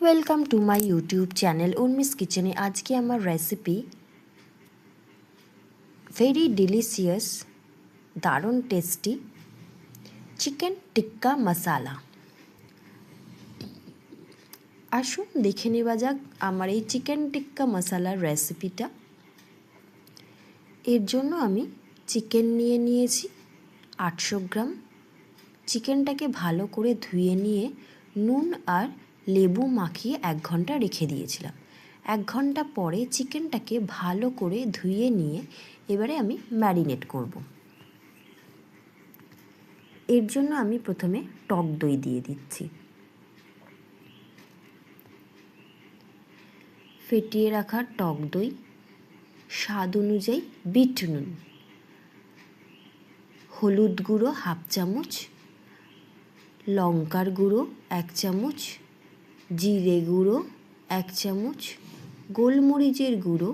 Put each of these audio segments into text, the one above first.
Welcome to my YouTube channel Urmi's কিচেনে। আজকে আমার রেসিপি ভেরি ডিলিশিয়াস, দারুণ টেস্টি চিকেন টিক্কা মশালা। আসুন দেখে নেওয়া যাক আমার এই চিকেন টিক্কা মশালার রেসিপিটা। এর জন্য আমি চিকেন নিয়েছি 800 গ্রাম। চিকেনটাকে ভালো করে ধুয়ে নিয়ে নুন আর লেবু মাখিয়ে 1 ঘন্টা রেখে দিয়েছিলাম। 1 ঘন্টা পরে চিকেনটাকে ভালো করে ধুয়ে নিয়ে এবারে আমি ম্যারিনেট করব। এর জন্য আমি প্রথমে টক দই দিয়ে দিচ্ছি। ফেটিয়ে রাখা টক দই, স্বাদ অনুযায়ী বিট নুন, হলুদ গুঁড়ো 1/2 চামচ, লঙ্কার গুঁড়ো 1 চামচ, জিরে গুঁড়ো 1 চামচ, গোলমরিচের গুঁড়ো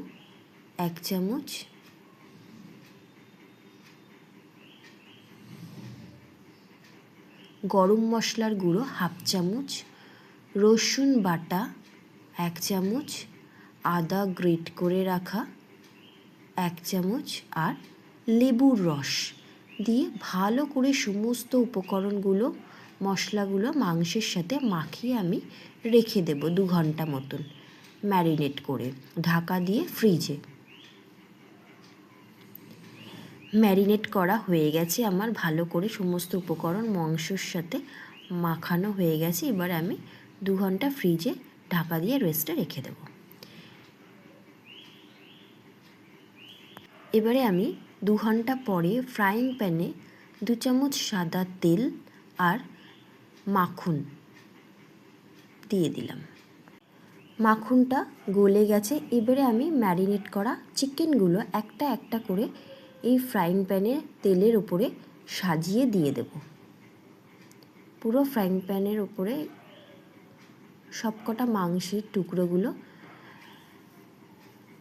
1 চামচ, গরম মশলার গুঁড়ো 1/2 চামচ, রসুন বাটা 1 চামচ, আদা গ্রেট করে রাখা 1 চামচ আর লেবুর রস দিয়ে ভালো করে সমস্ত উপকরণগুলো, মশলাগুলো মাংসের সাথে মাখিয়ে আমি রেখে দেব 2 ঘন্টা মতন ম্যারিনেট করে, ঢাকা দিয়ে ফ্রিজে। ম্যারিনেট করা হয়ে গেছে আমার, ভালো করে সমস্ত উপকরণ মাংসের সাথে মাখানো হয়ে গেছে। এবার আমি 2 ঘন্টা ফ্রিজে ঢাকা দিয়ে রেস্টে রেখে দেব। এবারে আমি 2 ঘন্টা পরে ফ্রাইং প্যানে 2 চামচ সাদা তেল আর মাখন দিয়ে দিলাম। মাখনটা গলে গেছে। এবারে আমি ম্যারিনেট করা চিকেনগুলো একটা একটা করে এই ফ্রাইং প্যানে তেলের উপরে সাজিয়ে দিয়ে দেব। পুরো ফ্রাইং প্যানের উপরে সবকটা মাংসের টুকরোগুলো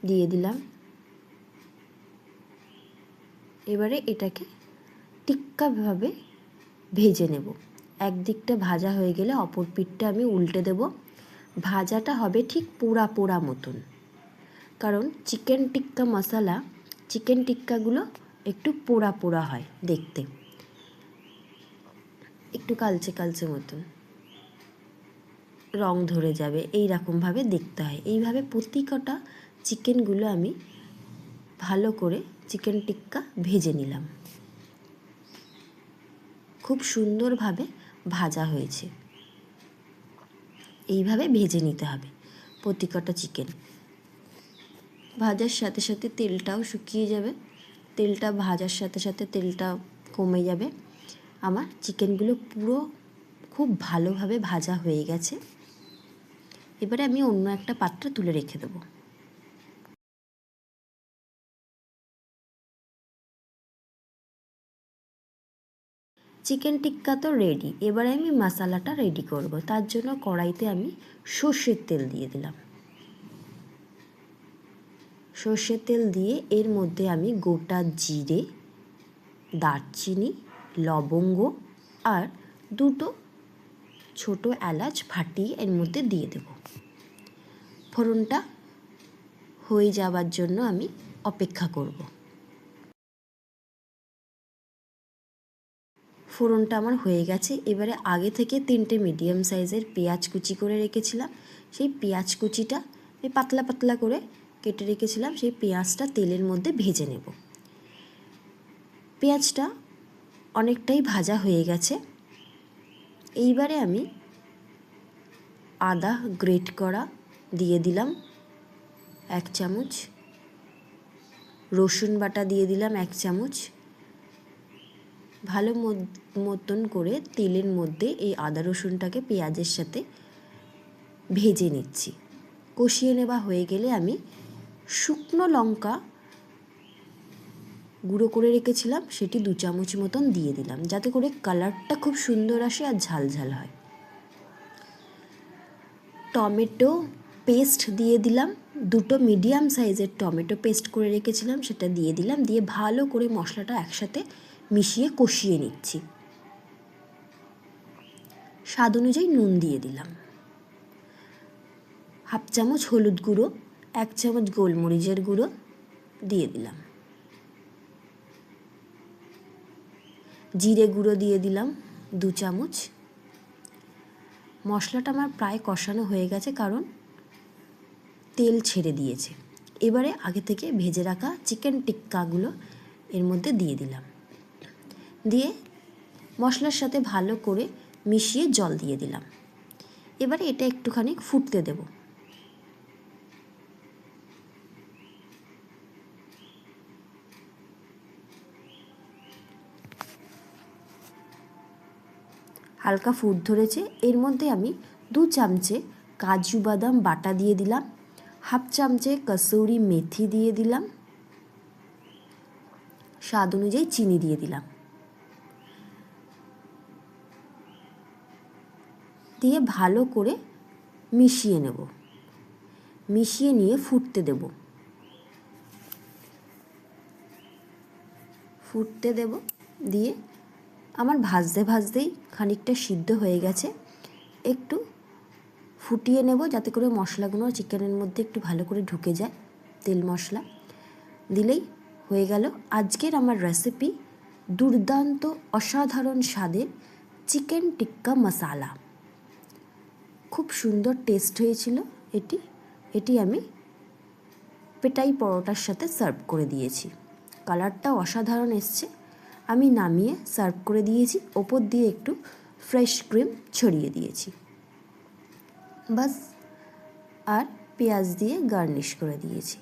দিয়ে দিলাম। এবারে এটাকে টিক্কাভাবে ভেজে নেব। একদিকটা ভাজা হয়ে গেলে অপর পিঠটা আমি উল্টে দেব। ভাজাটা হবে ঠিক পোড়া পোড়া মতন, কারণ চিকেন টিক্কা মশলা, চিকেন টিক্কাগুলো একটু পোড়া পোড়া হয় দেখতে, একটু কালচে কালচে মতন রং ধরে যাবে, এই রকমভাবে দেখতে হয়। এইভাবে প্রতিকটা চিকেনগুলো আমি ভালো করে চিকেন টিক্কা ভেজে নিলাম। খুব সুন্দরভাবে ভাজা হয়েছে। এইভাবে ভেজে নিতে হবে প্রতিকটা চিকেন। ভাজার সাথে সাথে তেলটাও শুকিয়ে যাবে, তেলটা ভাজার সাথে সাথে তেলটা কমে যাবে। আমার চিকেনগুলো পুরো খুব ভালোভাবে ভাজা হয়ে গেছে। এবারে আমি অন্য একটা পাত্রে তুলে রেখে দেবো। চিকেন টিক্কা তো রেডি। এবারে আমি মশালাটা রেডি করব। তার জন্য কড়াইতে আমি সর্ষের তেল দিয়ে দিলাম। সর্ষের তেল দিয়ে এর মধ্যে আমি গোটা জিরে, দারচিনি, লবঙ্গ আর 2টো ছোটো এলাচ ফাটিয়ে এর মধ্যে দিয়ে দেব। ফোড়নটা হয়ে যাওয়ার জন্য আমি অপেক্ষা করব। ফোড়নটা আমার হয়ে গেছে। এবারে আগে থেকে 3টে মিডিয়াম সাইজের পেঁয়াজ কুচি করে রেখেছিলাম, সেই পেঁয়াজ কুচিটা পাতলা পাতলা করে কেটে রেখেছিলাম, সেই পেঁয়াজটা তেলের মধ্যে ভেজে নেব। পেঁয়াজটা অনেকটাই ভাজা হয়ে গেছে। এইবারে আমি আদা গ্রেট করা দিয়ে দিলাম 1 চামচ, রসুন বাটা দিয়ে দিলাম 1 চামচ। ভালো মতন করে তেলের মধ্যে এই আদা রসুনটাকে পেঁয়াজের সাথে ভেজে নিচ্ছি। কষিয়ে নেওয়া হয়ে গেলে আমি শুকনো লঙ্কা গুঁড়ো করে রেখেছিলাম, সেটি 2 চামচ মতন দিয়ে দিলাম, যাতে করে কালারটা খুব সুন্দর আসে আর ঝাল ঝাল হয়। টমেটো পেস্ট দিয়ে দিলাম, 2টো মিডিয়াম সাইজের টমেটো পেস্ট করে রেখেছিলাম, সেটা দিয়ে দিলাম। দিয়ে ভালো করে মশলাটা একসাথে মিশিয়ে কষিয়ে নিচ্ছি। স্বাদ অনুযায়ী নুন দিয়ে দিলাম। হাফ চামচ হলুদ গুঁড়ো, 1 চামচ গোলমরিচের গুঁড়ো দিয়ে দিলাম। জিরে গুঁড়ো দিয়ে দিলাম 2 চামচ। মশলাটা আমার প্রায় কষানো হয়ে গেছে, কারণ তেল ছেড়ে দিয়েছে। এবারে আগে থেকে ভেজে রাখা চিকেন টিক্কাগুলো এর মধ্যে দিয়ে দিলাম। দিয়ে মশলার সাথে ভালো করে মিশিয়ে জল দিয়ে দিলাম। এবারে এটা একটুখানি ফুটতে দেব। হালকা ফুট ধরেছে। এর মধ্যে আমি 2 চামচে কাজু বাদাম বাটা দিয়ে দিলাম, হাফ চামচে কসুরি মেথি দিয়ে দিলাম, স্বাদ অনুযায়ী চিনি দিয়ে দিলাম। দিয়ে ভালো করে মিশিয়ে নেব। মিশিয়ে নিয়ে ফুটতে দেব। ফুটতে দেব। দিয়ে আমার ভাজতে ভাজতেই খানিকটা সিদ্ধ হয়ে গেছে। একটু ফুটিয়ে নেব যাতে করে মশলাগুলো চিকেনের মধ্যে একটু ভালো করে ঢুকে যায়। তেল মশলা দিলেই হয়ে গেল আজকের আমার রেসিপি, দুর্দান্ত অসাধারণ স্বাদের চিকেন টিক্কা মশালা। খুব সুন্দর টেস্ট হয়েছিল এটি আমি পেটাই পরোটার সাথে সার্ভ করে দিয়েছি। কালারটাও অসাধারণ এসছে। আমি নামিয়ে সার্ভ করে দিয়েছি, ওপর দিয়ে একটু ফ্রেশ ক্রিম ছড়িয়ে দিয়েছি, বাস। আর পেঁয়াজ দিয়ে গার্নিশ করে দিয়েছি।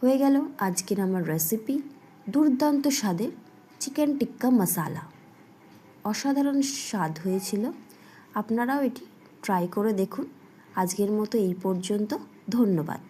হয়ে গেল আজকের আমার রেসিপি, দুর্দান্ত স্বাদের চিকেন টিক্কা মশালা। অসাধারণ স্বাদ হয়েছিল। আপনারাও এটি ট্রাই করে দেখুন। আজকের মতো এই পর্যন্ত। ধন্যবাদ।